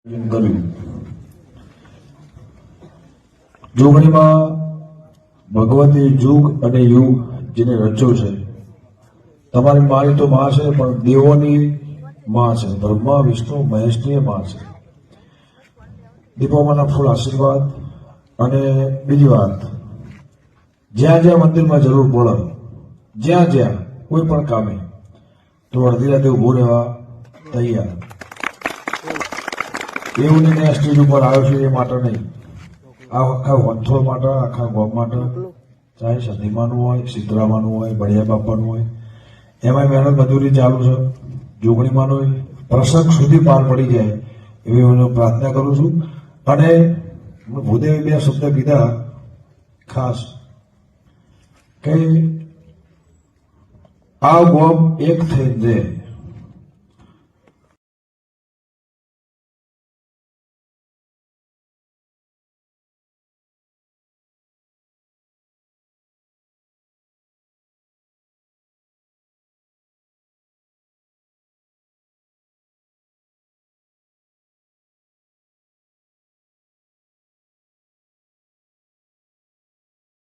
કર્યું. જોગણીમાં ભગવતી જુગ અને યુગ જેને રચ્યો છે. તમારી મારી તો માં છે, પણ દેવોની માં છે. બ્રહ્મા વિષ્ણુ મહેશની માં છે. દીપોમાંના ફૂલ આશીર્વાદ. અને બીજી વાત, જ્યાં જ્યાં મંદિરમાં જરૂર પડે, જ્યાં જ્યાં કોઈ પણ કામે, તો અડધી રાતે ઉભું રહેવા તૈયાર. એવું નહીં આ સ્ટેજ ઉપર આવ્યો છે એ માટે નહીં, આ આખા વંથોળ માટે, આખા ગામ માટે, ચાહે સંધીમાનું હોય, સિદ્ધરામાનું હોય, બળિયા બાપાનું હોય, એમાં મહેનત મજૂરી ચાલુ છે. જોગણીમાંનો પ્રસંગ સુધી પાર પડી જાય એવી હું પ્રાર્થના કરું છું. અને ભૂદેવે બે શબ્દ કીધા ખાસ કે આ ગોમ એક થઈને રહે.